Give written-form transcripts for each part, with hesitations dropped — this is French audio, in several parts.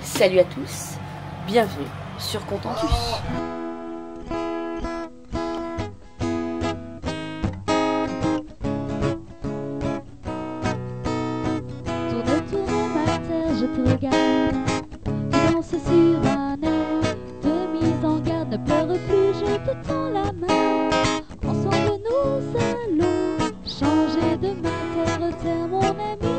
Salut à tous, bienvenue sur Contentus. Tourne, tourne ma terre, je te regarde. Tu danses sur un air de mise en garde. Ne pleure plus, je te tends la main. Ensemble nous allons changer de terre, terre mon ami.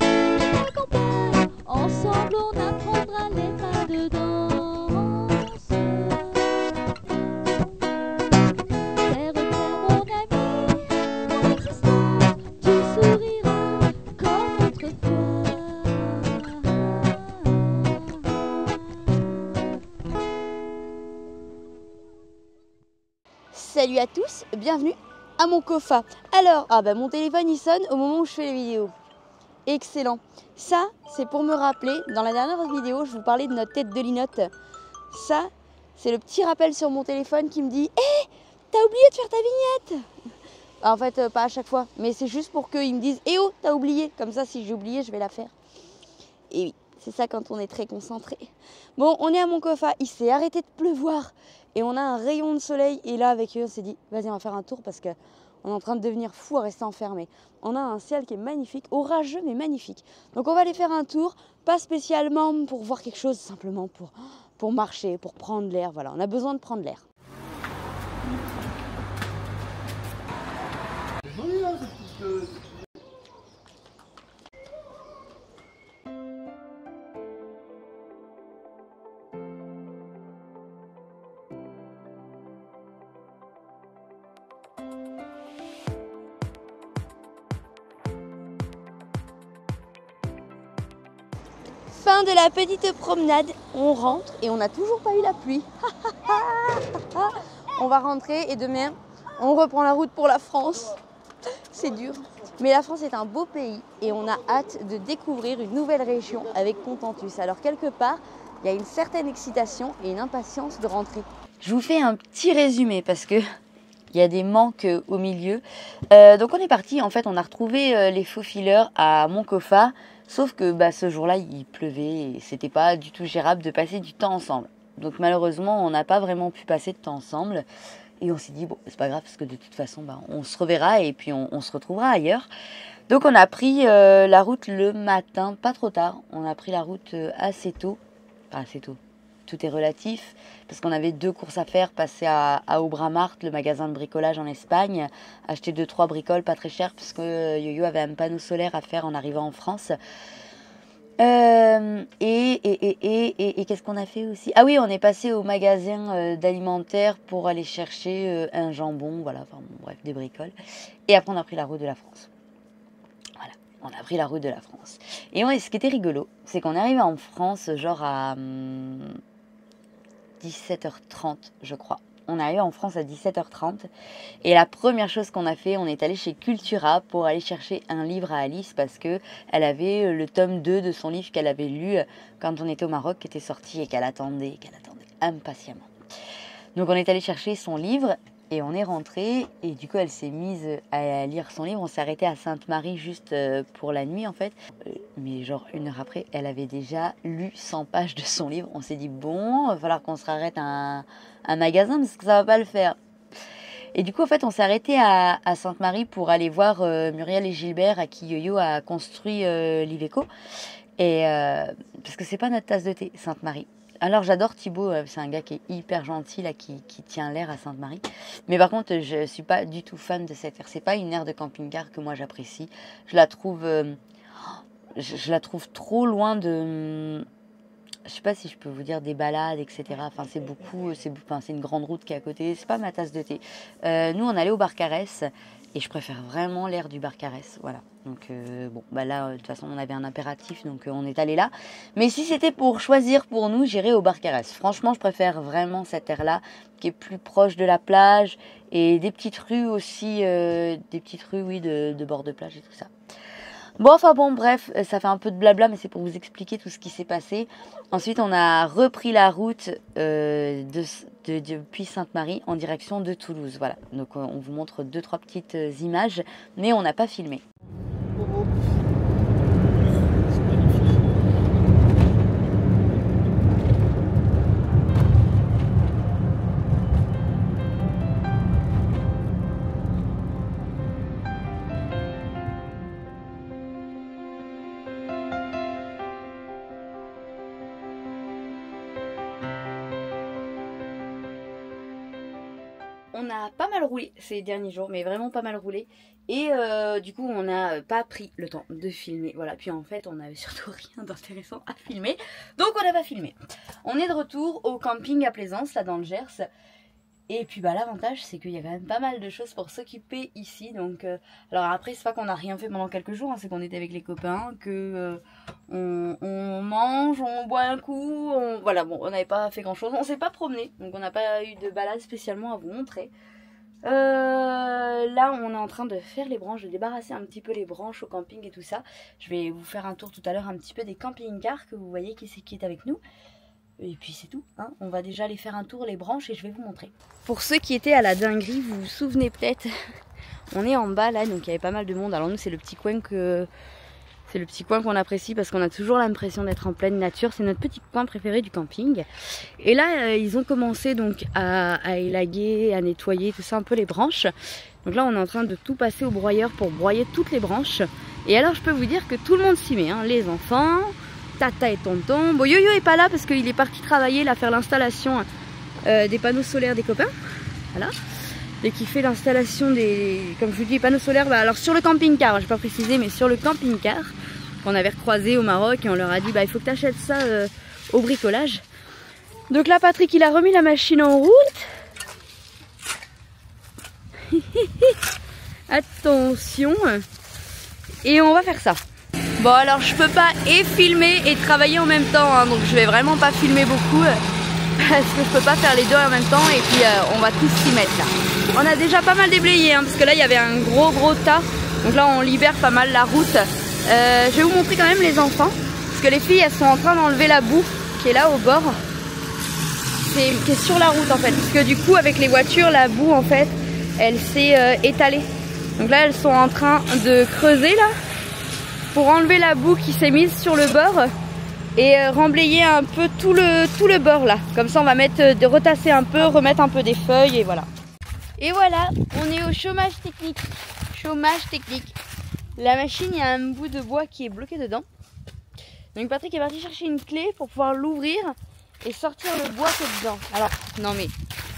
Je t'accompagne, ensemble on apprendra les pas de danse. Terre, terre mon ami, mon existence, tu souriras comme autrefois. Salut à tous, bienvenue à mon Kofa. Alors, mon téléphone il sonne au moment où je fais les vidéos. Excellent. Ça, c'est pour me rappeler, dans la dernière vidéo, je vous parlais de notre tête de linotte. Ça, c'est le petit rappel sur mon téléphone qui me dit « Hé, t'as oublié de faire ta vignette !» En fait, pas à chaque fois, mais c'est juste pour qu'ils me disent « Eh oh, t'as oublié !» Comme ça, si j'ai oublié, je vais la faire. Et oui, c'est ça quand on est très concentré. Bon, on est à mon Kofa, il s'est arrêté de pleuvoir. Et on a un rayon de soleil. Et là, avec eux, on s'est dit, vas-y, on va faire un tour parce qu'on est en train de devenir fou à rester enfermé. On a un ciel qui est magnifique, orageux, mais magnifique. Donc, on va aller faire un tour, pas spécialement pour voir quelque chose, simplement pour marcher, pour prendre l'air. Voilà, on a besoin de prendre l'air. Fin de la petite promenade, on rentre et on n'a toujours pas eu la pluie. On va rentrer et demain, on reprend la route pour la France. C'est dur. Mais la France est un beau pays et on a hâte de découvrir une nouvelle région avec Contentus. Alors quelque part, il y a une certaine excitation et une impatience de rentrer. Je vous fais un petit résumé parce que il y a des manques au milieu. Donc on est parti, en fait on a retrouvé les faux fileurs à Moncofa. Sauf que ce jour-là, il pleuvait et c'était pas du tout gérable de passer du temps ensemble. Donc malheureusement, on n'a pas vraiment pu passer de temps ensemble. Et on s'est dit, bon, c'est pas grave parce que de toute façon, on se reverra et puis on se retrouvera ailleurs. Donc on a pris la route le matin, pas trop tard. On a pris la route assez tôt. Pas assez tôt. Tout est relatif parce qu'on avait 2 courses à faire, passer à Obramart, le magasin de bricolage en Espagne, acheter 2-3 bricoles pas très chères parce que Yo-Yo avait un panneau solaire à faire en arrivant en France. Et qu'est-ce qu'on a fait aussi? Ah oui, on est passé au magasin d'alimentaire pour aller chercher un jambon, voilà, enfin bon, bref, des bricoles. Et après on a pris la route de la France. Voilà, on a pris la route de la France. Et ce qui était rigolo, c'est qu'on est arrivé en France genre à 17h30, je crois. On est arrivé en France à 17h30 et la première chose qu'on a fait, on est allé chez Cultura pour aller chercher un livre à Alice parce que elle avait le tome 2 de son livre qu'elle avait lu quand on était au Maroc, qui était sorti et qu'elle attendait impatiemment. Donc on est allé chercher son livre et on est rentré et du coup elle s'est mise à lire son livre. On s'est arrêté à Sainte-Marie juste pour la nuit en fait. Mais genre 1 heure après, elle avait déjà lu 100 pages de son livre. On s'est dit bon, il va falloir qu'on se arrête à un magasin parce que ça va pas le faire. Et du coup en fait on s'est arrêté à Sainte-Marie pour aller voir Muriel et Gilbert à qui Yo-Yo a construit l'Iveco. Et parce que c'est pas notre tasse de thé, Sainte-Marie. Alors j'adore Thibaut, c'est un gars qui est hyper gentil, là, qui tient l'air à Sainte-Marie. Mais par contre, je suis pas du tout fan de cette aire. C'est pas une aire de camping-car que moi j'apprécie. Je la trouve trop loin de... Je sais pas si je peux vous dire des balades, etc. Enfin, c'est une grande route qui est à côté. C'est pas ma tasse de thé. Nous, on allait au Barcarès. Et je préfère vraiment l'air du Barcarès, voilà. Donc là, de toute façon, on avait un impératif, donc on est allé là. Mais si c'était pour choisir pour nous, j'irais au Barcarès. Franchement, je préfère vraiment cette aire-là, qui est plus proche de la plage et des petites rues aussi, oui, de bord de plage et tout ça. Bon, bref, ça fait un peu de blabla, mais c'est pour vous expliquer tout ce qui s'est passé. Ensuite, on a repris la route depuis Sainte-Marie en direction de Toulouse. Voilà, donc on vous montre 2-3 petites images, mais on n'a pas filmé. on a pas mal roulé ces derniers jours, mais vraiment pas mal roulé. Et du coup, on n'a pas pris le temps de filmer. Voilà, puis en fait, on n'avait surtout rien d'intéressant à filmer. Donc on n'a pas filmé. On est de retour au camping à Plaisance, là dans le Gers. Et puis bah l'avantage c'est qu'il y a quand même pas mal de choses pour s'occuper ici. Donc alors après c'est pas qu'on n'a rien fait pendant quelques jours, hein, c'est qu'on était avec les copains, que on mange, on boit un coup, voilà bon on n'avait pas fait grand chose, on s'est pas promené, donc on n'a pas eu de balade spécialement à vous montrer. Là on est en train de faire les branches, de débarrasser un petit peu les branches au camping et tout ça. Je vais vous faire un tour tout à l'heure un petit peu des camping-cars que vous voyez qui c'est qui est avec nous. Et puis c'est tout, hein. On va déjà aller faire un tour les branches et je vais vous montrer. Pour ceux qui étaient à la dinguerie, vous vous souvenez peut-être, on est en bas là, donc il y avait pas mal de monde. Alors nous c'est le petit coin qu'on apprécie parce qu'on a toujours l'impression d'être en pleine nature. C'est notre petit coin préféré du camping. Et là ils ont commencé donc à élaguer, à nettoyer tout ça un peu les branches. Donc là on est en train de tout passer au broyeur pour broyer toutes les branches. Et alors je peux vous dire que tout le monde s'y met, hein. Les enfants, tata et tonton. Bon, Yo-Yo est pas là parce qu'il est parti travailler là, faire l'installation des panneaux solaires des copains. Voilà. Et qui fait l'installation des, comme je vous dis, panneaux solaires. Bah, alors sur le camping-car, je vais pas préciser, mais sur le camping-car qu'on avait recroisé au Maroc et on leur a dit bah il faut que tu achètes ça au bricolage. Donc là Patrick il a remis la machine en route. Attention. Et on va faire ça. Bon alors je peux pas et filmer et travailler en même temps, hein, donc je vais vraiment pas filmer beaucoup parce que je peux pas faire les deux en même temps et puis on va tous s'y mettre là. On a déjà pas mal déblayé, hein, parce que là il y avait un gros tas, donc là on libère pas mal la route. Je vais vous montrer quand même les enfants, parce que les filles elles sont en train d'enlever la boue qui est là au bord, qui est sur la route en fait, parce que du coup avec les voitures la boue en fait elle s'est étalée. Donc là elles sont en train de creuser là, pour enlever la boue qui s'est mise sur le bord et remblayer un peu tout le bord là. Comme ça on va retasser un peu, remettre un peu des feuilles et voilà. Et voilà, on est au chômage technique. Chômage technique. La machine, il y a un bout de bois qui est bloqué dedans. Donc Patrick est parti chercher une clé pour pouvoir l'ouvrir et sortir le bois qui est dedans. Alors, non mais,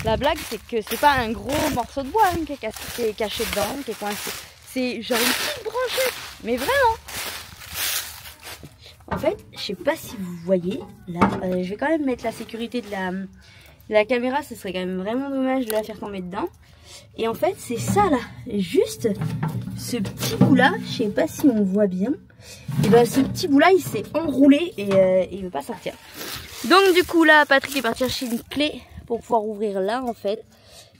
la blague c'est que c'est pas un gros morceau de bois hein, qui est caché dedans, qui est coincé. C'est genre une petite branchette, mais vraiment. En fait, je sais pas si vous voyez, là, je vais quand même mettre la sécurité de la caméra, ce serait quand même vraiment dommage de la faire tomber dedans. Et en fait, c'est ça là, juste ce petit bout là, je sais pas si on voit bien. Et ben ce petit bout là, il s'est enroulé et il veut pas sortir. Donc du coup là, Patrick est parti chercher une clé pour pouvoir ouvrir là en fait.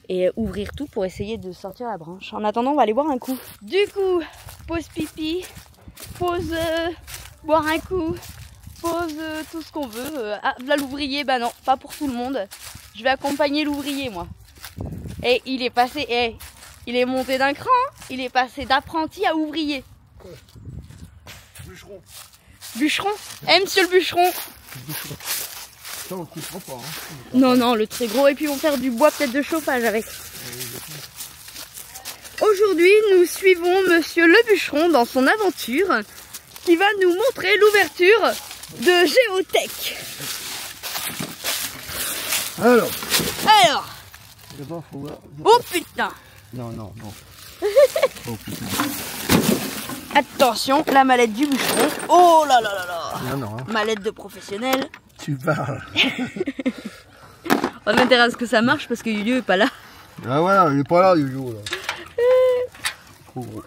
Et ouvrir tout pour essayer de sortir la branche. En attendant, on va aller boire un coup. Du coup, pause pipi, pause boire un coup, pause tout ce qu'on veut. Ah, là l'ouvrier, bah non, pas pour tout le monde. Je vais accompagner l'ouvrier moi. Et il est passé, il est monté d'un cran, il est passé d'apprenti à ouvrier. Bûcheron. Bûcheron. Monsieur le bûcheron. Bûcheron. Ça on le coupera pas. Hein. Non, non, le très gros. Et puis on va faire du bois peut-être de chauffage avec. Aujourd'hui, nous suivons Monsieur le bûcheron dans son aventure qui va nous montrer l'ouverture de Géotech. Alors. Faut voir. Oh putain. Non. Oh putain. Attention, la mallette du bûcheron. Oh là là là là. Non. Hein. Mallette de professionnel. Tu parles. On a intérêt à ce que ça marche parce que Yo-Yo est pas là. Ah ouais, il est pas là, Yo-Yo là. Trop gros.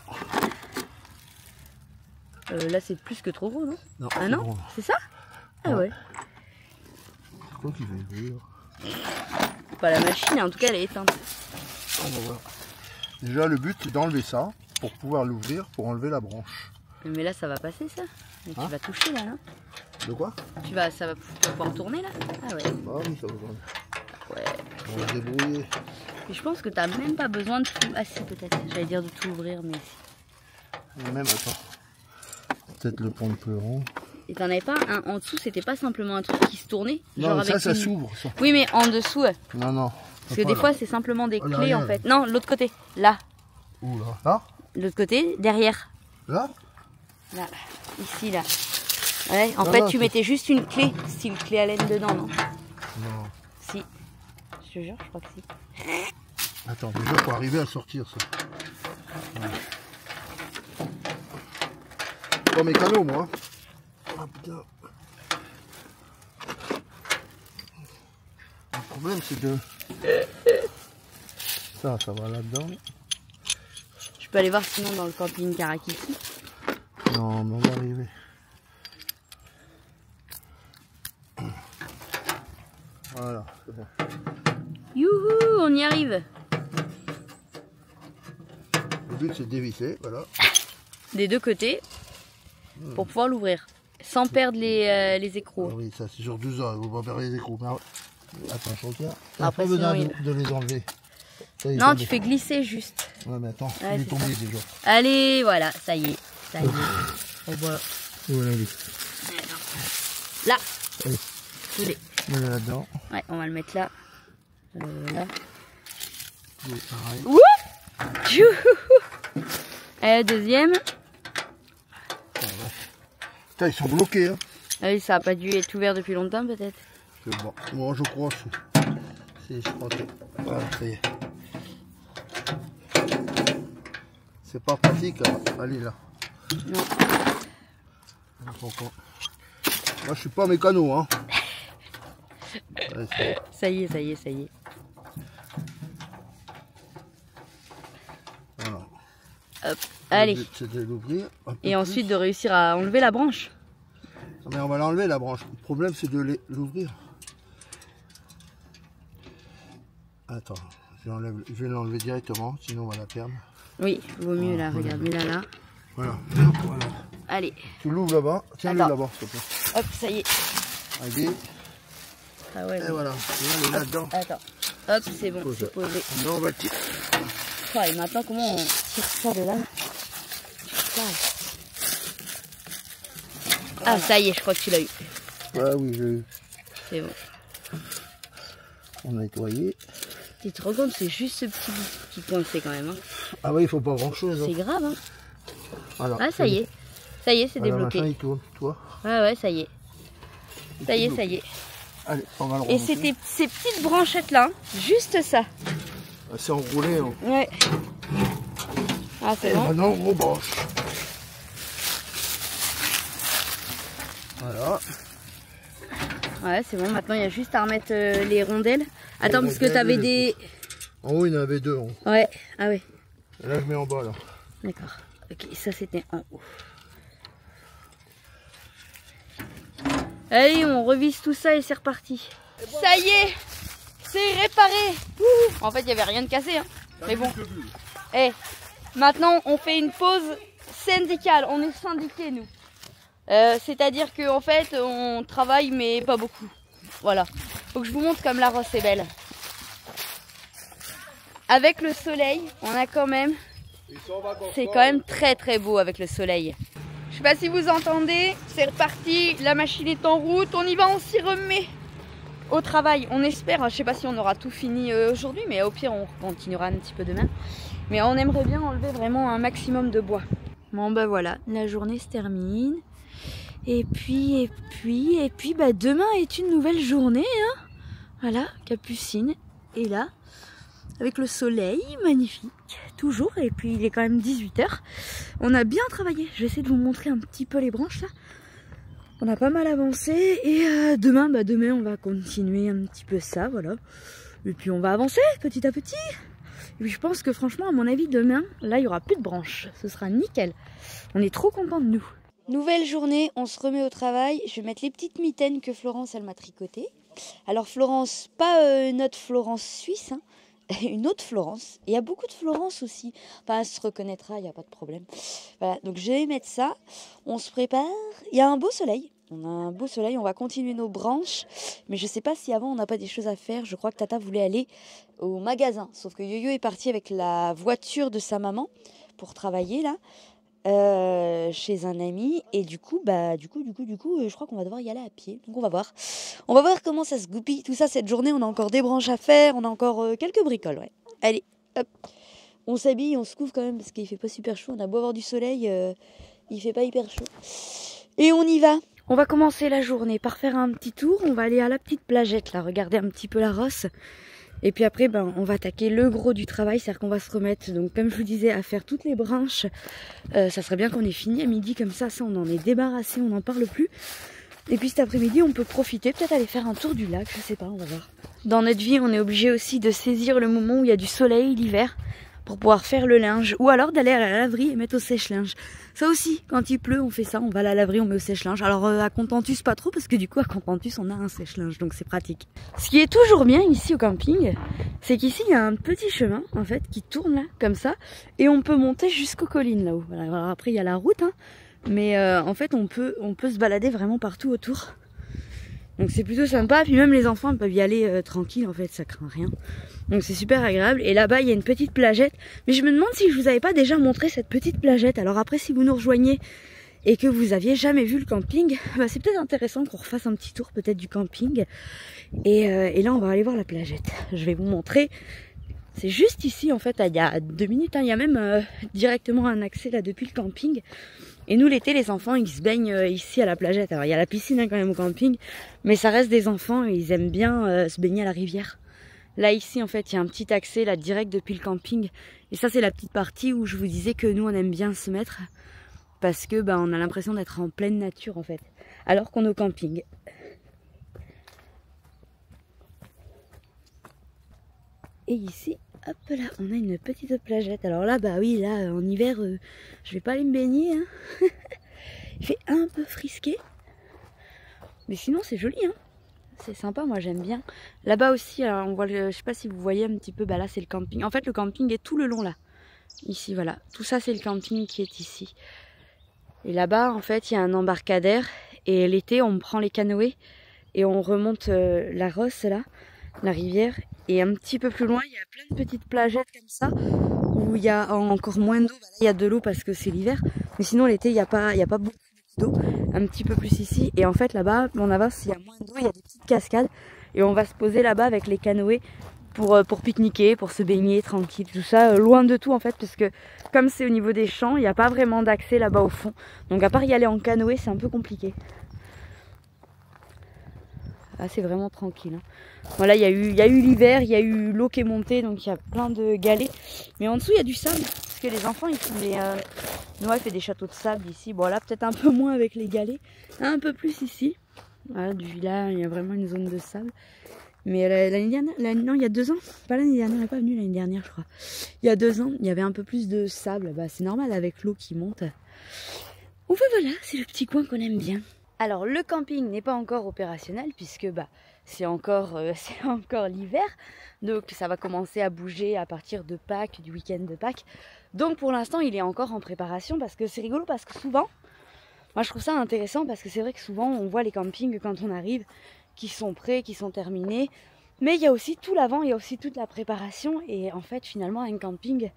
Là c'est plus que trop gros, non? Non. Ah non? C'est ça? Ah ouais. C'est quoi qui va ouvrir? Pas la machine, en tout cas elle est éteinte. On va voir. Déjà le but c'est d'enlever ça pour pouvoir l'ouvrir pour enlever la branche. Mais là ça va passer ça? Mais tu vas toucher là, non? De quoi? Tu vas pouvoir tourner là? Ah ouais. Ah oui, ça va. Ouais. On va se débrouiller. Et je pense que t'as même pas besoin de tout. Ah si peut-être. J'allais dire de tout ouvrir, mais si. Même attends. Peut-être le pont de pleuron. Et t'en avais pas un en dessous, c'était pas simplement un truc qui se tournait? Non, genre ça, avec ça une... s'ouvre ça. Oui mais en dessous. Non. Parce que des fois c'est simplement des clés là, en fait. Non, l'autre côté. Là. Où là? Là? L'autre côté, derrière. Là? Là. Ici là. Ouais, en fait tu mettais juste une clé, style clé à laine dedans, non? Non. Si. Je te jure, je crois que si. Attends, déjà faut arriver à sortir ça. Voilà. Pas mécano moi. Ah putain. Le problème c'est de... Ça va là-dedans. Je peux aller voir sinon dans le camping Karakiki. Non, mais on va arriver. Voilà, c'est bon. Youhou, on y arrive. Le but c'est de dévisser, voilà. Des deux côtés pour pouvoir l'ouvrir sans perdre les écrous. Ah oui, ça c'est sur 12 ans, il ne faut pas perdre les écrous. Mais... Attends, je regarde. Après, pas besoin sinon, de les enlever. Ça, non, tu fais glisser juste. Ouais, mais attends, Ouais, il est tombé ça. déjà. Allez, voilà, ça y est. Ça y est. Oh, bah. Voilà, allez. Là. Allez. Allez. Mets-le là-dedans. Ouais, on va le mettre là. Là. Oui, pareil. Wouh! Youhou! Et deuxième. Putain, ils sont bloqués. Hein. Ah oui, ça a pas dû être ouvert depuis longtemps peut-être. C'est bon. Moi, je crois que je crois que... Voilà, ça y est. C'est pas pratique, hein. Allez là. Non. Moi, je suis pas mécano, hein. Ouais, Ça y est, ça y est, ça y est. voilà. Hop, allez. C'est de l'ouvrir. Et ensuite de réussir à enlever la branche. Non, mais on va l'enlever la branche. Le problème c'est de l'ouvrir. Attends, je vais l'enlever directement, sinon on va la perdre. Oui, vaut mieux là, regarde, mets-la là. Voilà. Voilà. Allez. Tu l'ouvres là-bas. Tiens-le Attends. là-bas, s'il te plaît. Hop, ça y est. Allez. Ah ouais. Et voilà. Elle est là-dedans. Attends. Hop, c'est bon, Pose. c'est posé. Non, on va tirer. Oh, et maintenant, comment on tire ça de là? Ah, ça y est, je crois que tu l'as eu. Ah oui, j'ai eu. C'est bon. On a nettoyé. Tu te rends compte, c'est juste ce petit bout qui coinçait quand même. Hein. Ah oui, il faut pas grand-chose. C'est grave, hein. Voilà. Ah, ça y est. Ça y est, c'est Voilà, débloqué. machin, il tourne, toi. Ouais, ouais, ça y est. Ça y est, ça y est. Allez, on va le Et remonter. c'était ces petites branchettes là, hein. Juste ça. C'est enroulé. Hein. Ouais. Ah, c'est Et bon. maintenant, on rebranche. Voilà. Ouais, c'est bon. Maintenant, il y a juste à remettre les rondelles. Attends, parce que t'avais des... En haut, il y en avait deux. Hein. Ouais, ah ouais. Et là, je mets en bas, là. D'accord. Ok, ça c'était en haut. Allez, on revise tout ça et c'est reparti. Ça y est, c'est réparé. Ouh. En fait, il n'y avait rien de cassé. Hein. Mais bon. Eh, maintenant, on fait une pause syndicale. On est syndiqués, nous. C'est-à-dire qu'en fait, on travaille, mais pas beaucoup. Voilà. Faut que je vous montre comme la rosse est belle. Avec le soleil, on a quand même... C'est quand même très très beau avec le soleil. Je sais pas si vous entendez, c'est reparti, la machine est en route, on y va, on s'y remet au travail. On espère, je sais pas si on aura tout fini aujourd'hui, mais au pire on continuera un petit peu demain. Mais on aimerait bien enlever vraiment un maximum de bois. Bon bah voilà, la journée se termine. Et puis bah demain est une nouvelle journée. Hein. Voilà, Capucine est là. Avec le soleil, magnifique, toujours, et puis il est quand même 18 h. On a bien travaillé, je vais essayer de vous montrer un petit peu les branches là. On a pas mal avancé, et demain on va continuer un petit peu ça, voilà. Et puis on va avancer petit à petit. Et puis je pense que franchement, à mon avis, demain, là il y aura plus de branches, ce sera nickel. On est trop contents de nous. Nouvelle journée, on se remet au travail. Je vais mettre les petites mitaines que Florence, elle m'a tricotées. Alors Florence, pas notre Florence suisse, hein. Une autre Florence. Il y a beaucoup de Florence aussi. Enfin, elle se reconnaîtra, il n'y a pas de problème. Voilà, donc je vais mettre ça. On se prépare. Il y a un beau soleil. On a un beau soleil. On va continuer nos branches. Mais je ne sais pas si avant, on n'a pas des choses à faire. Je crois que Tata voulait aller au magasin. Sauf que Yo-Yo est parti avec la voiture de sa maman pour travailler là. Chez un ami et du coup je crois qu'on va devoir y aller à pied, donc on va voir comment ça se goupille tout ça cette journée. On a encore des branches à faire, on a encore quelques bricoles, ouais. Allez, hop, on s'habille, on se couvre quand même parce qu'il fait pas super chaud, on a beau avoir du soleil, il fait pas hyper chaud et on y va. On va commencer la journée par faire un petit tour, on va aller à la petite plagette là, regarder un petit peu la rosse Et puis après, ben, on va attaquer le gros du travail, c'est-à-dire qu'on va se remettre, donc comme je vous disais, à faire toutes les branches. Ça serait bien qu'on ait fini à midi, comme ça on en est débarrassé, on n'en parle plus. Et puis cet après-midi, on peut profiter, peut-être aller faire un tour du lac, je sais pas, on va voir. Dans notre vie, on est obligé aussi de saisir le moment où il y a du soleil l'hiver pour pouvoir faire le linge, ou alors d'aller à la laverie et mettre au sèche-linge. Ça aussi, quand il pleut, on fait ça, on va à la laverie, on met au sèche-linge. Alors à Contentus, pas trop, parce que du coup, à Contentus, on a un sèche-linge, donc c'est pratique. Ce qui est toujours bien ici au camping, c'est qu'ici, il y a un petit chemin, en fait, qui tourne là, comme ça, et on peut monter jusqu'aux collines là-haut. Voilà. Alors après, il y a la route, hein, mais en fait, on peut se balader vraiment partout autour. Donc c'est plutôt sympa, puis même les enfants peuvent y aller tranquille, en fait, ça craint rien. Donc c'est super agréable. Et là-bas, il y a une petite plagette. Mais je me demande si je vous avais pas déjà montré cette petite plagette. Alors après, si vous nous rejoignez et que vous aviez jamais vu le camping, bah c'est peut-être intéressant qu'on refasse un petit tour peut-être du camping. Et là, on va aller voir la plagette. Je vais vous montrer. C'est juste ici, en fait, il y a 2 minutes. Hein, il y a même directement un accès là depuis le camping. Et nous, l'été, les enfants, ils se baignent ici à la plagette. Alors, il y a la piscine hein, quand même au camping, mais ça reste des enfants et ils aiment bien se baigner à la rivière. Là, ici, en fait, il y a un petit accès là direct depuis le camping. Et ça, c'est la petite partie où je vous disais que nous, on aime bien se mettre parce que bah, on a l'impression d'être en pleine nature, en fait, alors qu'on est au camping. Et ici, hop là, on a une petite plagette. Alors là, bah oui, là, en hiver, je vais pas aller me baigner. Hein. Il fait un peu frisqué. Mais sinon, c'est joli. Hein. C'est sympa, moi j'aime bien. Là-bas aussi, alors, on voit, je sais pas si vous voyez un petit peu, bah là, c'est le camping. En fait, le camping est tout le long là. Ici, voilà. Tout ça, c'est le camping qui est ici. Et là-bas, en fait, il y a un embarcadère. Et l'été, on prend les canoës et on remonte la Rosse, là, la rivière. Et un petit peu plus loin, il y a plein de petites plagettes comme ça, où il y a encore moins d'eau. Bah là, il y a de l'eau parce que c'est l'hiver. Mais sinon, l'été, il n'y a pas beaucoup d'eau. Un petit peu plus ici. Et en fait, là-bas, on avance, il y a moins d'eau, il y a des petites cascades. Et on va se poser là-bas avec les canoës pour pique-niquer, pour se baigner tranquille. Tout ça, loin de tout en fait, parce que comme c'est au niveau des champs, il n'y a pas vraiment d'accès là-bas au fond. Donc à part y aller en canoë, c'est un peu compliqué. Ah, c'est vraiment tranquille. Hein. Voilà, il y a eu l'hiver, il y a eu l'eau qui est montée, donc il y a plein de galets. Mais en dessous, il y a du sable, parce que les enfants, ils font des... Noah fait des châteaux de sable ici. Bon, là, peut-être un peu moins avec les galets. Un peu plus ici. Voilà, là, il y a vraiment une zone de sable. Mais l'année dernière, non, il y a 2 ans. Pas l'année dernière, elle n'est pas venue l'année dernière, je crois. Il y a 2 ans, il y avait un peu plus de sable. Bah, c'est normal avec l'eau qui monte. Enfin, voilà, c'est le petit coin qu'on aime bien. Alors le camping n'est pas encore opérationnel puisque bah, c'est encore l'hiver. Donc ça va commencer à bouger à partir de Pâques, du week-end de Pâques. Donc pour l'instant il est encore en préparation parce que c'est rigolo parce que souvent, moi je trouve ça intéressant parce que c'est vrai que souvent on voit les campings quand on arrive qui sont prêts, qui sont terminés. Mais il y a aussi tout l'avant, il y a aussi toute la préparation et en fait finalement un camping...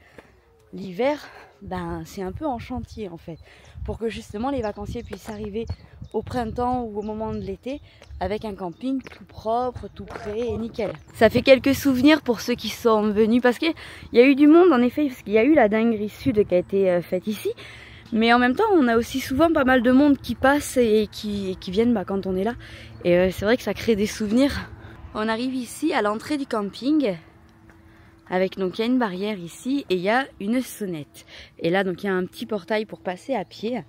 L'hiver, ben, c'est un peu en chantier en fait, pour que justement les vacanciers puissent arriver au printemps ou au moment de l'été avec un camping tout propre, tout prêt et nickel. Ça fait quelques souvenirs pour ceux qui sont venus parce qu'il y a eu du monde en effet, parce qu'il y a eu la dinguerie sud qui a été faite ici, mais en même temps on a aussi souvent pas mal de monde qui passe et qui viennent bah, quand on est là, et c'est vrai que ça crée des souvenirs. On arrive ici à l'entrée du camping. Donc il y a une barrière ici et il y a une sonnette. Et là donc il y a un petit portail pour passer à pied.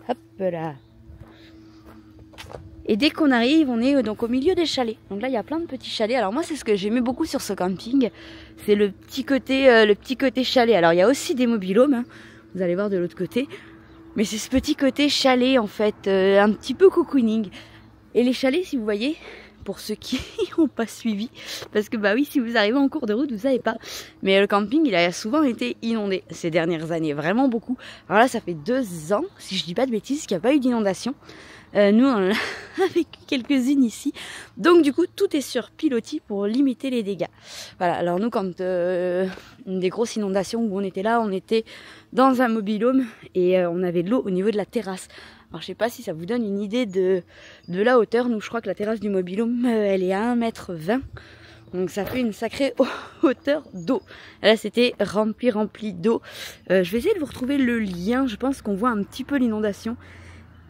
Hop là. Et dès qu'on arrive, on est donc au milieu des chalets. Donc là il y a plein de petits chalets. Alors moi c'est ce que j'aimais beaucoup sur ce camping, c'est le petit côté chalet. Alors il y a aussi des mobil-homes, hein. Vous allez voir de l'autre côté. Mais c'est ce petit côté chalet en fait, un petit peu cocooning. Et les chalets, si vous voyez, pour ceux qui n'ont pas suivi, parce que bah oui, si vous arrivez en cours de route, vous savez pas. Mais le camping, il a souvent été inondé ces dernières années, vraiment beaucoup. Alors là, ça fait 2 ans, si je dis pas de bêtises, qu'il n'y a pas eu d'inondation. Nous, on en a vécu quelques-unes ici. Donc du coup, tout est sur pilotis pour limiter les dégâts. Voilà, alors nous, quand une des grosses inondations où on était là, on était dans un mobil-home et on avait de l'eau au niveau de la terrasse. Alors je sais pas si ça vous donne une idée de la hauteur. Nous je crois que la terrasse du mobil-home elle est à 1,20 m. Donc ça fait une sacrée hauteur d'eau. Là c'était rempli d'eau. Je vais essayer de vous retrouver le lien. Je pense qu'on voit un petit peu l'inondation.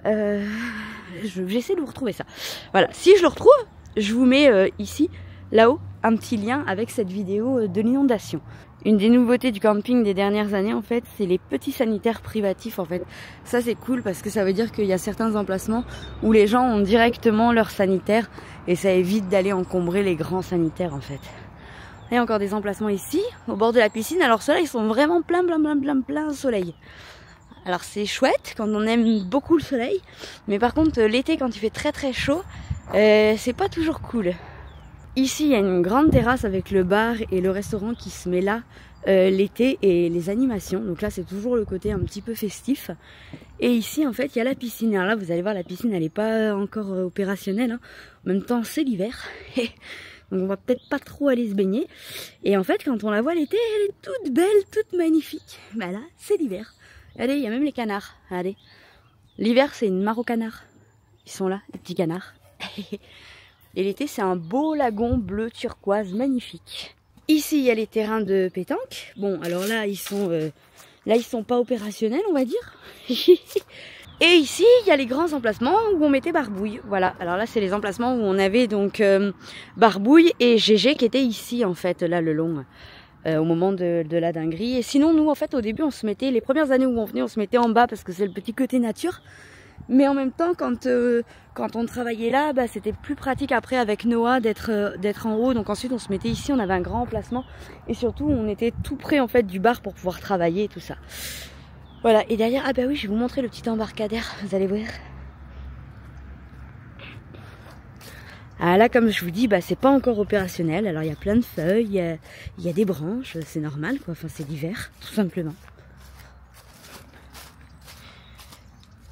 J'essaie de vous retrouver ça. Voilà, si je le retrouve, je vous mets ici là-haut un petit lien avec cette vidéo de l'inondation. Une des nouveautés du camping des dernières années en fait, c'est les petits sanitaires privatifs en fait. Ça c'est cool parce que ça veut dire qu'il y a certains emplacements où les gens ont directement leur sanitaire et ça évite d'aller encombrer les grands sanitaires en fait. Et encore des emplacements ici, au bord de la piscine. Alors ceux-là ils sont vraiment plein soleil. Alors c'est chouette quand on aime beaucoup le soleil, mais par contre l'été quand il fait très chaud, c'est pas toujours cool. Ici, il y a une grande terrasse avec le bar et le restaurant qui se met là l'été et les animations. Donc là, c'est toujours le côté un petit peu festif. Et ici, en fait, il y a la piscine. Alors là, vous allez voir, la piscine, elle n'est pas encore opérationnelle. Hein. En même temps, c'est l'hiver. Donc on va peut-être pas trop aller se baigner. Et en fait, quand on la voit l'été, elle est toute belle, toute magnifique. Bah là, c'est l'hiver. Allez, il y a même les canards. Allez. L'hiver, c'est une mare aux canards. Ils sont là, les petits canards. Et l'été, c'est un beau lagon bleu turquoise magnifique. Ici, il y a les terrains de pétanque. Bon, alors là, ils sont pas opérationnels, on va dire. Et ici, il y a les grands emplacements où on mettait Barbouille. Voilà, alors là, c'est les emplacements où on avait donc Barbouille et Gégé qui étaient ici, en fait, là, le long, au moment de la dinguerie. Et sinon, nous, en fait, au début, on se mettait, les premières années où on venait, on se mettait en bas parce que c'est le petit côté nature. Mais en même temps, quand on travaillait là, bah, c'était plus pratique après avec Noah d'être en haut. Donc ensuite, on se mettait ici, on avait un grand emplacement. Et surtout, on était tout près en fait du bar pour pouvoir travailler et tout ça. Voilà, et derrière, ah bah oui, je vais vous montrer le petit embarcadère, vous allez voir. Ah là, comme je vous dis, bah, c'est pas encore opérationnel. Alors il y a plein de feuilles, il y a des branches, c'est normal quoi, enfin c'est l'hiver, tout simplement.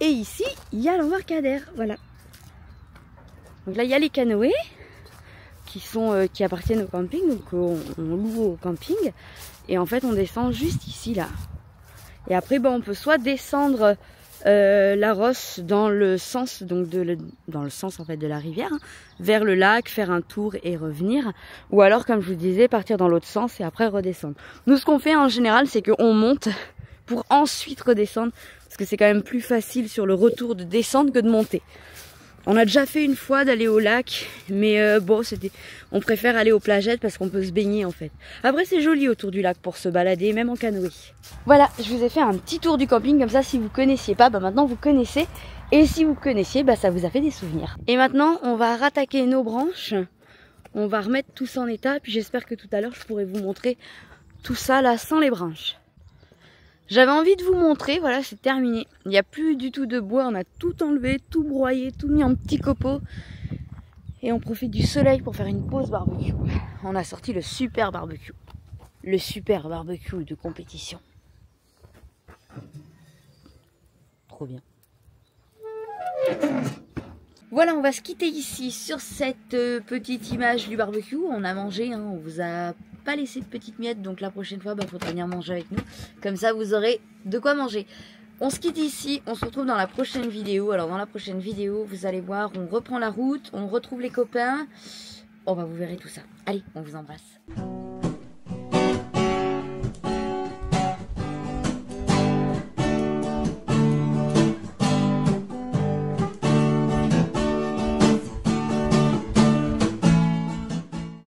Et ici, il y a l'embarcadère, voilà. Donc là, il y a les canoës qui appartiennent au camping, donc on loue au camping. Et en fait, on descend juste ici, là. Et après, bah, on peut soit descendre la Rosse dans le sens, donc dans le sens en fait de la rivière, hein, vers le lac, faire un tour et revenir. Ou alors, comme je vous disais, partir dans l'autre sens et après redescendre. Nous, ce qu'on fait en général, c'est qu'on monte pour ensuite redescendre. Parce que c'est quand même plus facile sur le retour de descendre que de monter. On a déjà fait une fois d'aller au lac, mais bon, on préfère aller aux plagettes parce qu'on peut se baigner en fait. Après, c'est joli autour du lac pour se balader, même en canoë. Voilà, je vous ai fait un petit tour du camping, comme ça si vous connaissiez pas, bah maintenant vous connaissez. Et si vous connaissiez, bah ça vous a fait des souvenirs. Et maintenant, on va rattaquer nos branches. On va remettre tout ça en état, puis j'espère que tout à l'heure, je pourrai vous montrer tout ça là sans les branches. J'avais envie de vous montrer, voilà, c'est terminé. Il n'y a plus du tout de bois, on a tout enlevé, tout broyé, tout mis en petits copeaux. Et on profite du soleil pour faire une pause barbecue. On a sorti le super barbecue. Le super barbecue de compétition. Trop bien. Voilà, on va se quitter ici sur cette petite image du barbecue. On a mangé, hein, on vous a pas laissé de petites miettes, donc la prochaine fois, bah, faudra venir manger avec nous. Comme ça, vous aurez de quoi manger. On se quitte ici, on se retrouve dans la prochaine vidéo. Alors dans la prochaine vidéo, vous allez voir, on reprend la route, on retrouve les copains. Oh bah vous verrez tout ça. Allez, on vous embrasse.